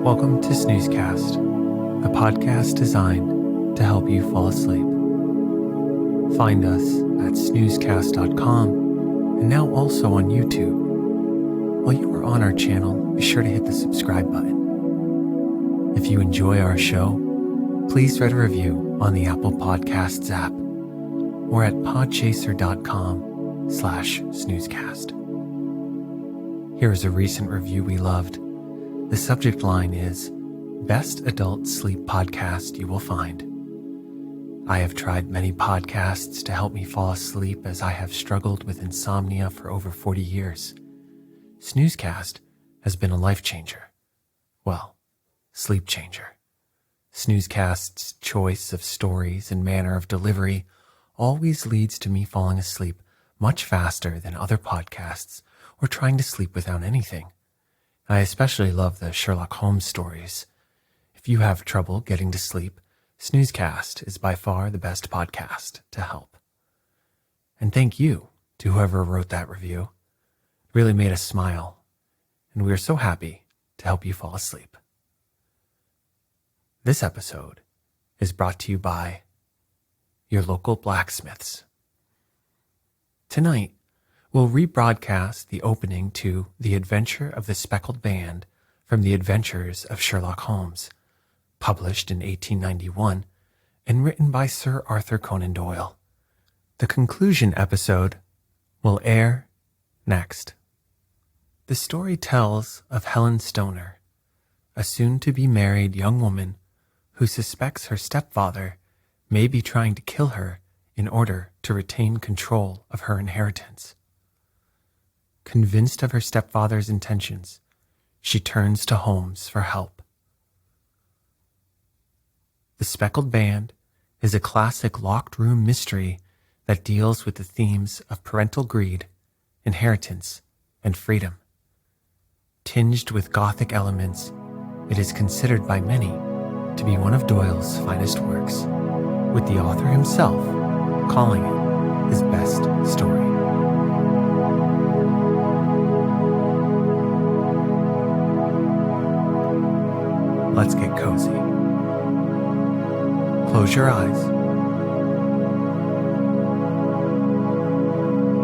Welcome to Snoozecast, a podcast designed to help you fall asleep. Find us at snoozecast.com and now also on YouTube. While you are on our channel, be sure to hit the subscribe button. If you enjoy our show, please write a review on the Apple Podcasts app or at podchaser.com/snoozecast. Here is a recent review we loved. The subject line is, Best Adult Sleep Podcast You Will Find. I have tried many podcasts to help me fall asleep as I have struggled with insomnia for over 40 years. Snoozecast has been a life changer. Well, sleep changer. Snoozecast's choice of stories and manner of delivery always leads to me falling asleep much faster than other podcasts or trying to sleep without anything. I especially love the Sherlock Holmes stories. If you have trouble getting to sleep, Snoozecast is by far the best podcast to help. And thank you to whoever wrote that review. It really made us smile, and we are so happy to help you fall asleep. This episode is brought to you by your local blacksmiths. Tonight, we'll rebroadcast the opening to The Adventure of the Speckled Band from The Adventures of Sherlock Holmes, published in 1891 and written by Sir Arthur Conan Doyle. The conclusion episode will air next. The story tells of Helen Stoner, a soon-to-be married young woman who suspects her stepfather may be trying to kill her in order to retain control of her inheritance. Convinced of her stepfather's intentions, she turns to Holmes for help. The Speckled Band is a classic locked room mystery that deals with the themes of parental greed, inheritance, and freedom. Tinged with Gothic elements, it is considered by many to be one of Doyle's finest works, with the author himself calling it his best story. Let's get cozy. Close your eyes.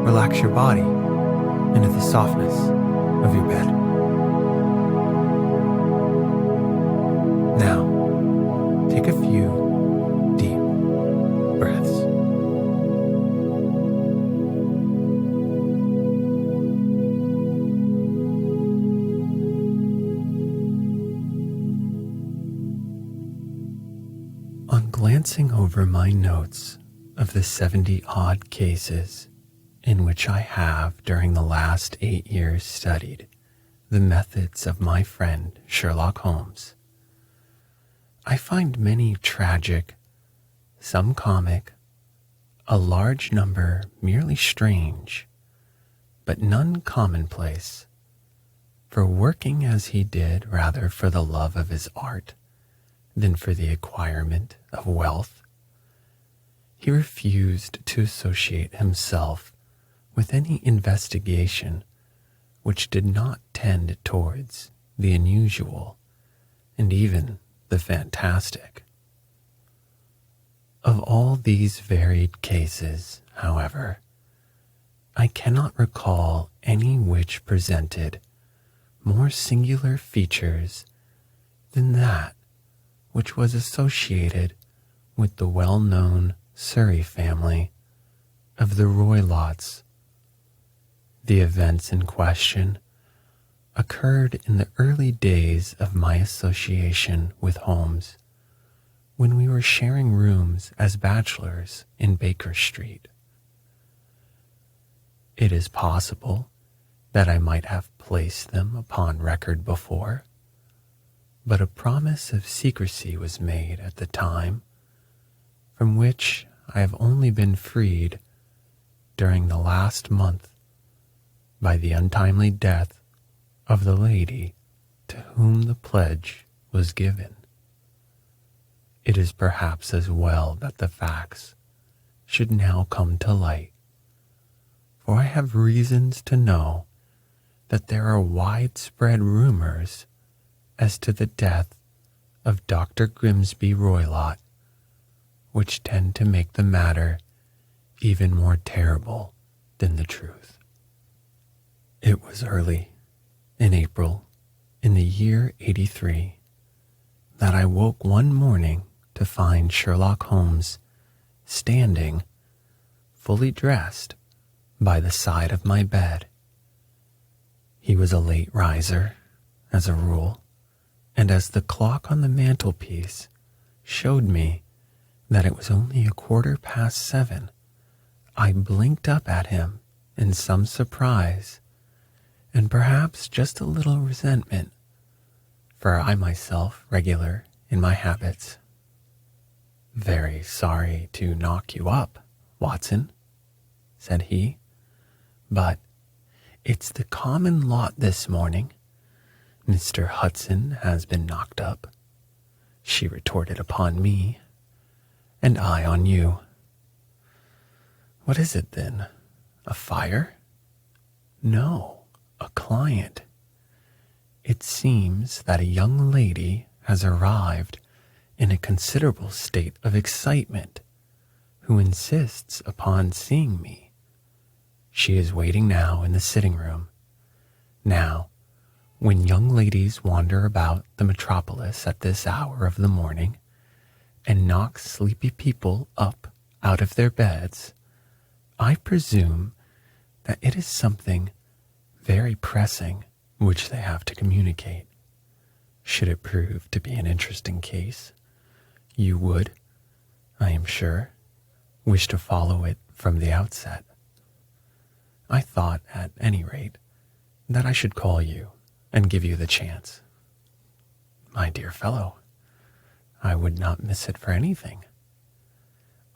Relax your body into the softness of your bed. Now, take a few deep breaths. On glancing over my notes of the 70-odd cases in which I have during the last 8 years studied the methods of my friend Sherlock Holmes, I find many tragic, some comic, a large number merely strange, but none commonplace, for working as he did rather for the love of his art than for the acquirement of wealth, he refused to associate himself with any investigation which did not tend towards the unusual and even the fantastic. Of all these varied cases, however, I cannot recall any which presented more singular features than that which was associated with the well-known Surrey family of the Roylots. The events in question occurred in the early days of my association with Holmes, when we were sharing rooms as bachelors in Baker Street. It is possible that I might have placed them upon record before, but a promise of secrecy was made at the time, from which I have only been freed during the last month by the untimely death of the lady to whom the pledge was given. It is perhaps as well that the facts should now come to light, for I have reasons to know that there are widespread rumors as to the death of Dr. Grimsby Roylott, which tend to make the matter even more terrible than the truth. It was early in April in the year 83 that I woke one morning to find Sherlock Holmes standing, fully dressed, by the side of my bed. He was a late riser, as a rule, and as the clock on the mantelpiece showed me that it was only 7:15, I blinked up at him in some surprise and perhaps just a little resentment, for I myself regular in my habits. "Very sorry to knock you up, Watson," said he, "but it's the common lot this morning. Mr. Hudson has been knocked up," she retorted upon me, "and I on you." "What is it then? A fire?" "No, a client. It seems that a young lady has arrived in a considerable state of excitement, who insists upon seeing me. She is waiting now in the sitting room. Now, when young ladies wander about the metropolis at this hour of the morning and knock sleepy people up out of their beds, I presume that it is something very pressing which they have to communicate. Should it prove to be an interesting case, you would, I am sure, wish to follow it from the outset. I thought, at any rate, that I should call you and give you the chance." "My dear fellow, I would not miss it for anything."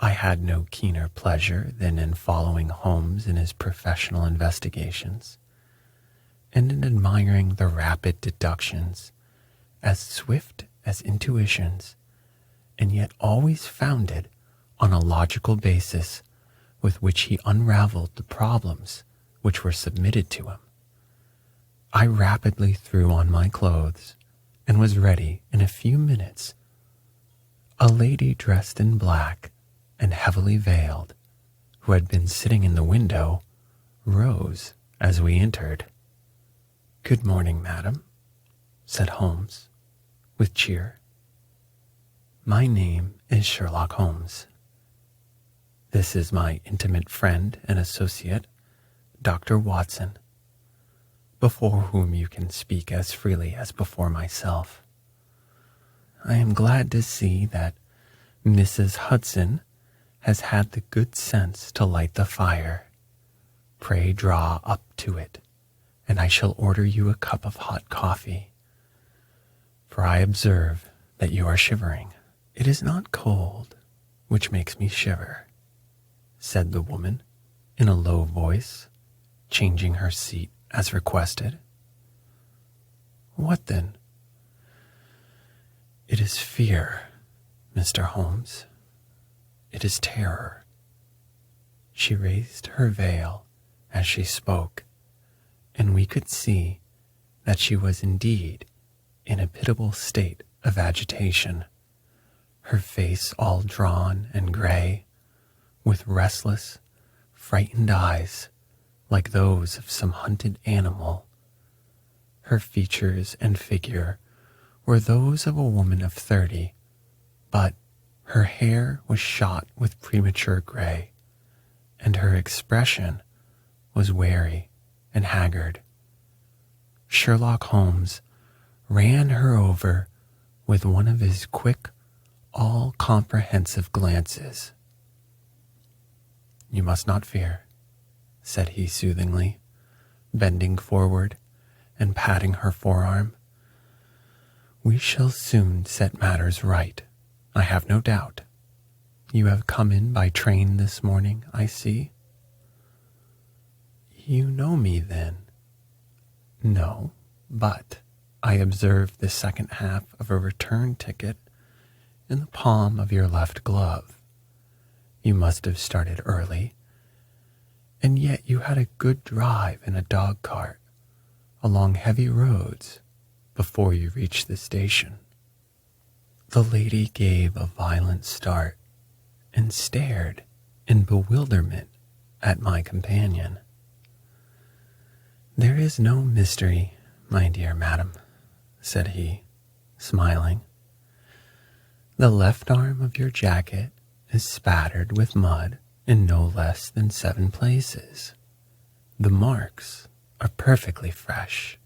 I had no keener pleasure than in following Holmes in his professional investigations, and in admiring the rapid deductions, as swift as intuitions, and yet always founded on a logical basis with which he unraveled the problems which were submitted to him. I rapidly threw on my clothes and was ready in a few minutes. A lady dressed in black and heavily veiled, who had been sitting in the window, rose as we entered. "Good morning, madam," said Holmes, with cheer. "My name is Sherlock Holmes. This is my intimate friend and associate, Dr. Watson, before whom you can speak as freely as before myself. I am glad to see that Mrs. Hudson has had the good sense to light the fire. Pray draw up to it, and I shall order you a cup of hot coffee, for I observe that you are shivering." "It is not cold which makes me shiver," said the woman in a low voice, changing her seat as requested. "What then?" "It is fear, Mr. Holmes. It is terror." She raised her veil as she spoke, and we could see that she was indeed in a pitiable state of agitation, her face all drawn and gray, with restless, frightened eyes like those of some hunted animal. Her features and figure were those of a woman of 30, but her hair was shot with premature gray, and her expression was wary and haggard. Sherlock Holmes ran her over with one of his quick, all-comprehensive glances. "You must not fear," said he soothingly, bending forward and patting her forearm. "We shall soon set matters right, I have no doubt. You have come in by train this morning, I see." "You know me, then?" "No, but I observed the second half of a return ticket in the palm of your left glove. You must have started early, and yet you had a good drive in a dog cart along heavy roads before you reached the station." The lady gave a violent start and stared in bewilderment at my companion. "There is no mystery, my dear madam," said he, smiling. "The left arm of your jacket is spattered with mud in no less than 7 places. The marks are perfectly fresh.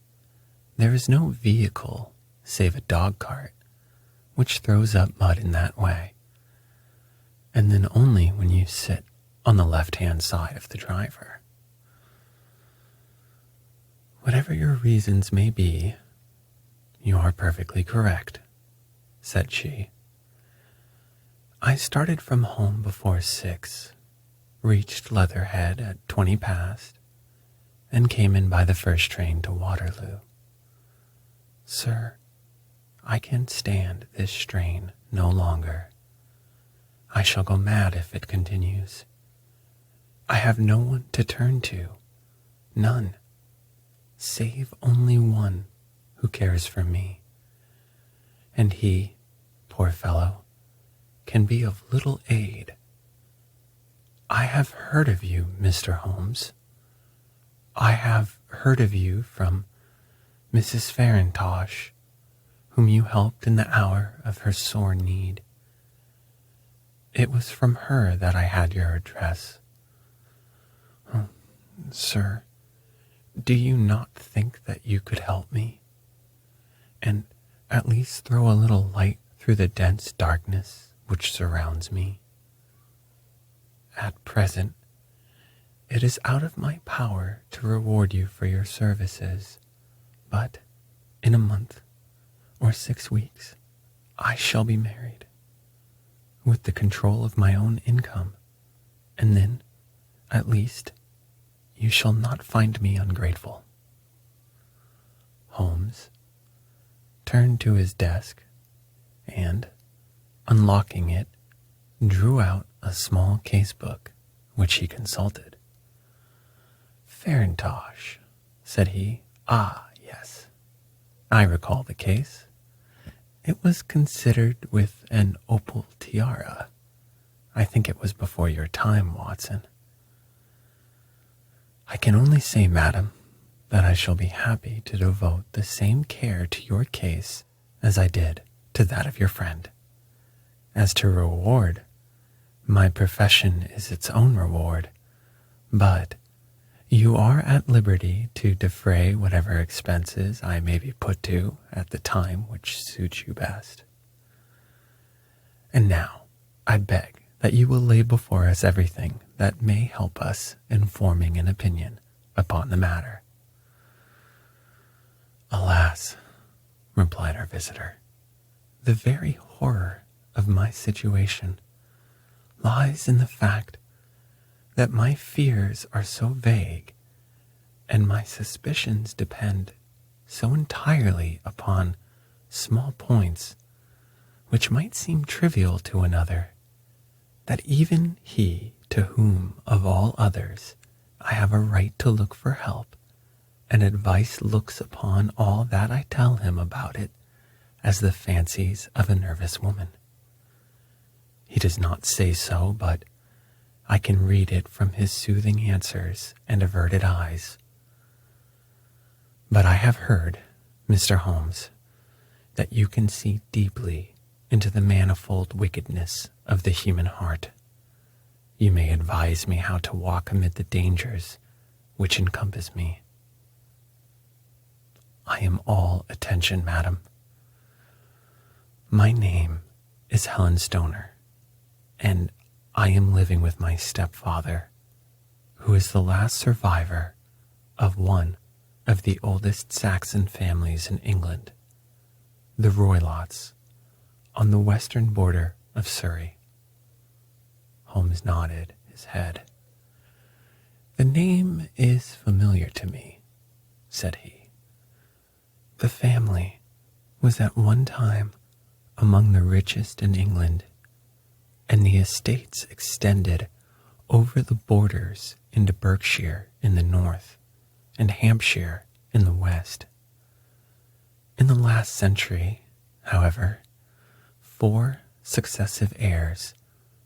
There is no vehicle save a dog cart which throws up mud in that way, and then only when you sit on the left-hand side of the driver. Whatever your reasons may be, you are perfectly correct," said she. "I started from home before 6, reached Leatherhead at 20 past, and came in by the first train to Waterloo. Sir, I can stand this strain no longer. I shall go mad if it continues. I have no one to turn to, none, save only one who cares for me. And he, poor fellow, can be of little aid. I have heard of you, Mr. Holmes. I have heard of you from Mrs. Farintosh, whom you helped in the hour of her sore need. It was from her that I had your address. Oh, sir, do you not think that you could help me, and at least throw a little light through the dense darkness which surrounds me? At present, it is out of my power to reward you for your services, but in a month or 6 weeks, I shall be married, with the control of my own income, and then, at least, you shall not find me ungrateful." Holmes turned to his desk and, unlocking it, drew out a small case-book which he consulted. "Farintosh," said he. "Ah, yes, I recall the case. It was considered with an opal tiara. I think it was before your time, Watson. I can only say, madam, that I shall be happy to devote the same care to your case as I did to that of your friend. As to reward, my profession is its own reward, but you are at liberty to defray whatever expenses I may be put to at the time which suits you best. And now, I beg that you will lay before us everything that may help us in forming an opinion upon the matter." "Alas," replied our visitor, "the very horror of my situation lies in the fact that my fears are so vague, and my suspicions depend so entirely upon small points which might seem trivial to another, that even he to whom of all others I have a right to look for help and advice looks upon all that I tell him about it as the fancies of a nervous woman. He does not say so, but I can read it from his soothing answers and averted eyes. But I have heard, Mr. Holmes, that you can see deeply into the manifold wickedness of the human heart. You may advise me how to walk amid the dangers which encompass me." "I am all attention, madam. My name is Helen Stoner, and I am living with my stepfather, who is the last survivor of one of the oldest Saxon families in England, the Roylotts, on the western border of Surrey." Holmes nodded his head. "The name is familiar to me," said he. "The family was at one time among the richest in England, and the estates extended over the borders into Berkshire in the north and Hampshire in the west. In In the last century, however, 4 successive heirs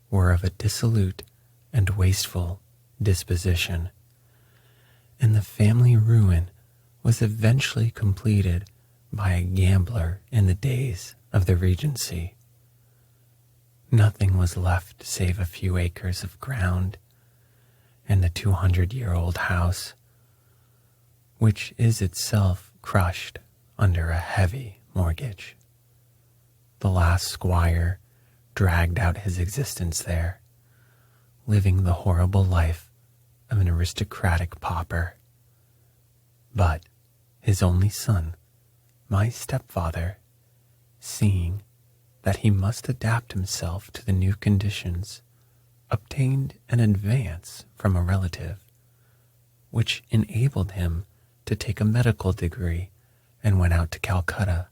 were of a dissolute and wasteful disposition, and the family ruin was eventually completed by a gambler in the days of the Regency. Nothing was left save a few acres of ground and the 200-year-old house, which is itself crushed under a heavy mortgage. The last squire dragged out his existence there, living the horrible life of an aristocratic pauper. But his only son, my stepfather, seeing that he must adapt himself to the new conditions, obtained an advance from a relative, which enabled him to take a medical degree and went out to Calcutta,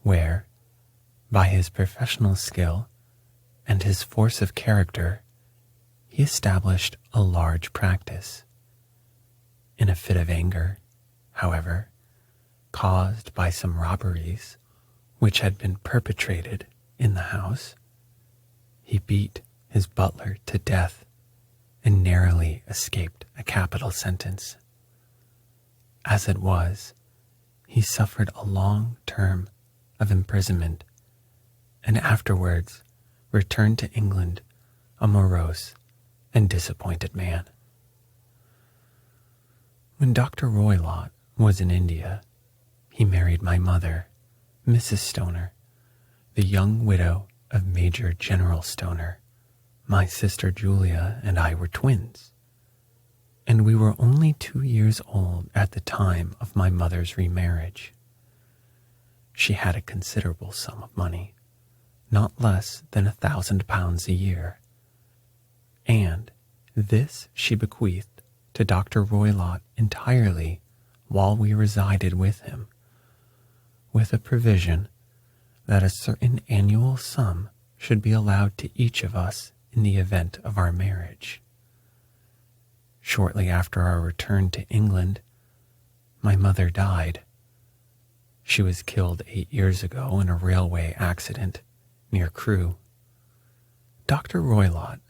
where, by his professional skill and his force of character, he established a large practice. In a fit of anger, however, caused by some robberies which had been perpetrated in the house, he beat his butler to death and narrowly escaped a capital sentence. As it was, he suffered a long term of imprisonment and afterwards returned to England a morose and disappointed man. When Dr. Roylott was in India, he married my mother, Mrs. Stoner, the young widow of Major General Stoner. My sister Julia and I were twins, and we were only 2 years old at the time of my mother's remarriage. She had a considerable sum of money, not less than £1,000 a year, and this she bequeathed to Dr. Roylott entirely while we resided with him, with a provision that a certain annual sum should be allowed to each of us in the event of our marriage. Shortly after our return to England, my mother died. She was killed 8 years ago in a railway accident near Crewe. Dr. Roylott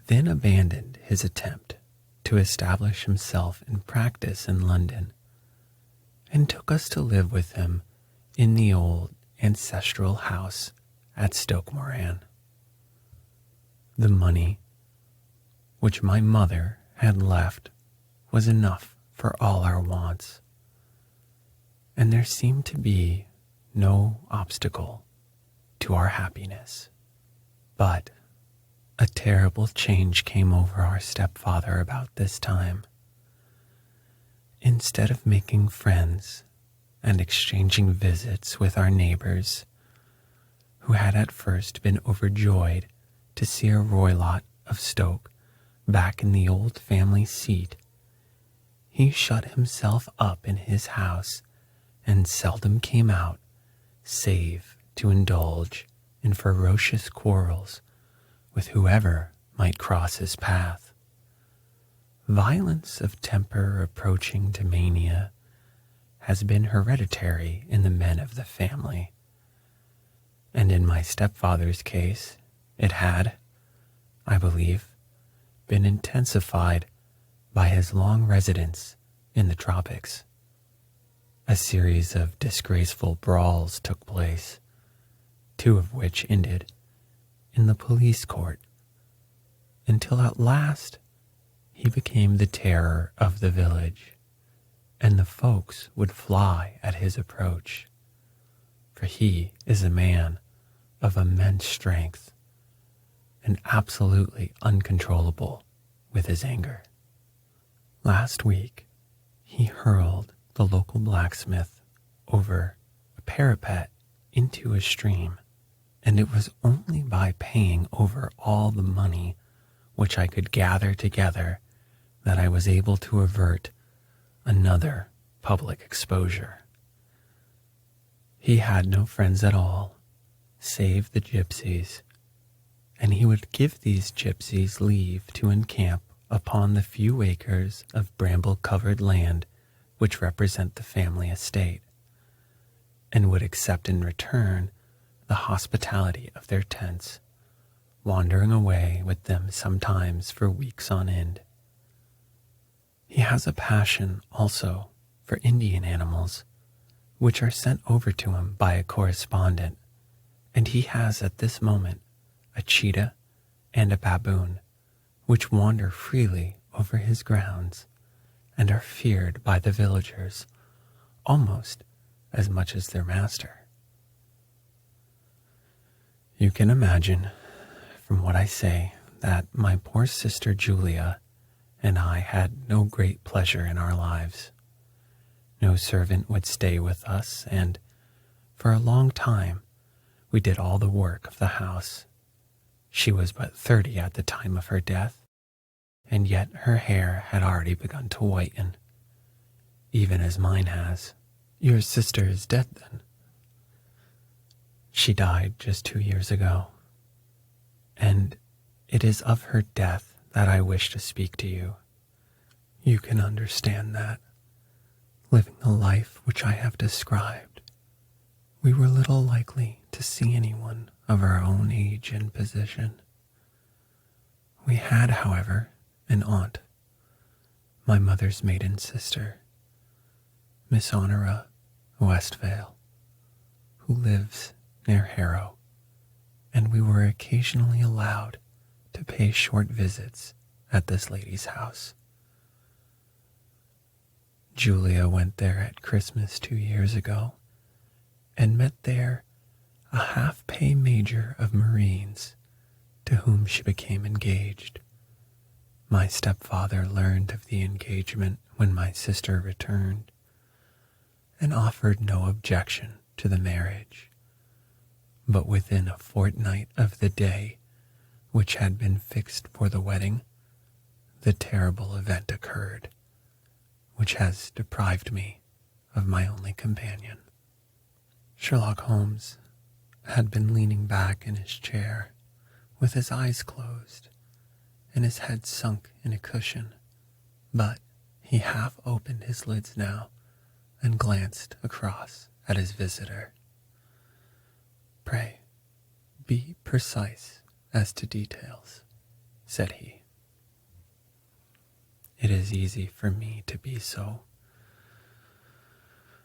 then abandoned his attempt to establish himself in practice in London and took us to live with him in the old ancestral house at Stoke Moran. The money which my mother had left was enough for all our wants, and there seemed to be no obstacle to our happiness. But a terrible change came over our stepfather about this time. Instead of making friends and exchanging visits with our neighbors, who had at first been overjoyed to see a Roylott of Stoke back in the old family seat, he shut himself up in his house and seldom came out, save to indulge in ferocious quarrels with whoever might cross his path. Violence of temper approaching to mania has been hereditary in the men of the family, and in my stepfather's case, it had, I believe, been intensified by his long residence in the tropics. A series of disgraceful brawls took place, 2 of which ended in the police court, until at last he became the terror of the village, and the folks would fly at his approach, for he is a man of immense strength and absolutely uncontrollable with his anger. Last week, he hurled the local blacksmith over a parapet into a stream, and it was only by paying over all the money which I could gather together that I was able to avert another public exposure. He had no friends at all, save the gypsies, and he would give these gypsies leave to encamp upon the few acres of bramble-covered land which represent the family estate. and would accept in return the hospitality of their tents, wandering away with them sometimes for weeks on end. He has a passion also for Indian animals, which are sent over to him by a correspondent, and he has at this moment a cheetah and a baboon, which wander freely over his grounds and are feared by the villagers almost as much as their master. You can imagine, from what I say, that my poor sister Julia and I had no great pleasure in our lives. No servant would stay with us, and for a long time we did all the work of the house. She was but 30 at the time of her death, and yet her hair had already begun to whiten, even as mine has. Your sister is dead, then? She died just 2 years ago, and it is of her death that I wish to speak to you. You can understand that, living the life which I have described, we were little likely to see anyone of our own age and position. We had, however, an aunt, my mother's maiden sister, Miss Honora Westvale, who lives near Harrow, and we were occasionally allowed to pay short visits at this lady's house. Julia went there at Christmas 2 years ago and met there a half-pay major of Marines to whom she became engaged. My stepfather learned of the engagement when my sister returned and offered no objection to the marriage. But within a fortnight of the day which had been fixed for the wedding, the terrible event occurred, which has deprived me of my only companion. Sherlock Holmes had been leaning back in his chair with his eyes closed and his head sunk in a cushion, but he half opened his lids now and glanced across at his visitor. "Pray, be precise as to details," said he. "It is easy for me to be so,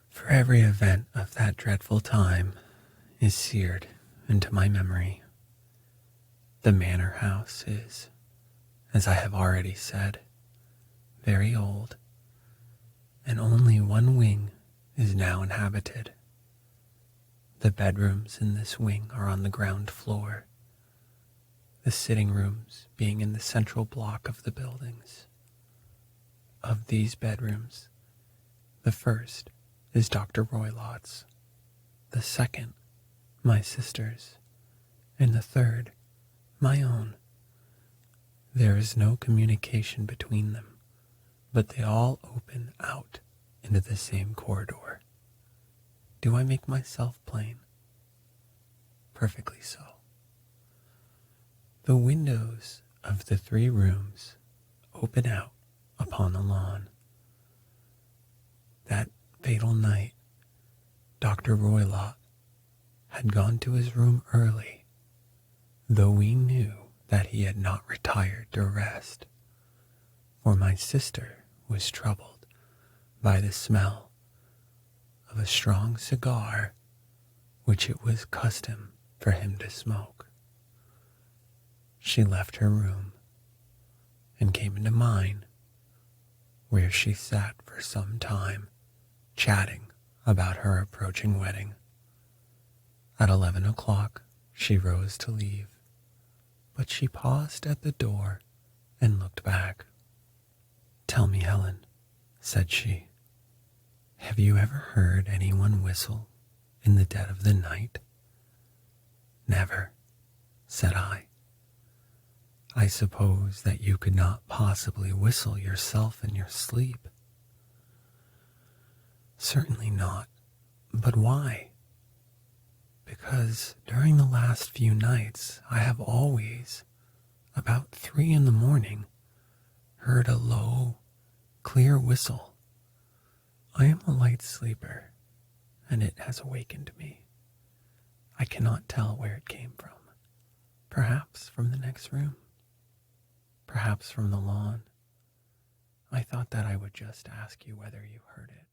for every event of that dreadful time is seared into my memory. The manor house is, as I have already said, very old, and only one wing is now inhabited. The bedrooms in this wing are on the ground floor, the sitting rooms being in the central block of the buildings. Of these bedrooms, the first is Dr. Roylott's, the second my sister's, and the third my own. There is no communication between them, but they all open out into the same corridor. Do I make myself plain? Perfectly so. The windows of the 3 rooms open out upon the lawn. That fatal night, Dr. Roylott had gone to his room early, though we knew that he had not retired to rest, for my sister was troubled by the smell of a strong cigar which it was custom for him to smoke. She left her room and came into mine, where she sat for some time chatting about her approaching wedding. At 11 o'clock she rose to leave, but she paused at the door and looked back. "Tell me, Helen," said she, "have you ever heard anyone whistle in the dead of the night?" "Never," said I. "I suppose that you could not possibly whistle yourself in your sleep." "Certainly not. But why?" "Because during the last few nights I have always, about 3 in the morning, heard a low, clear whistle. I am a light sleeper, and it has awakened me. I cannot tell where it came from. Perhaps from the next room. Perhaps from the lawn. I thought that I would just ask you whether you heard it.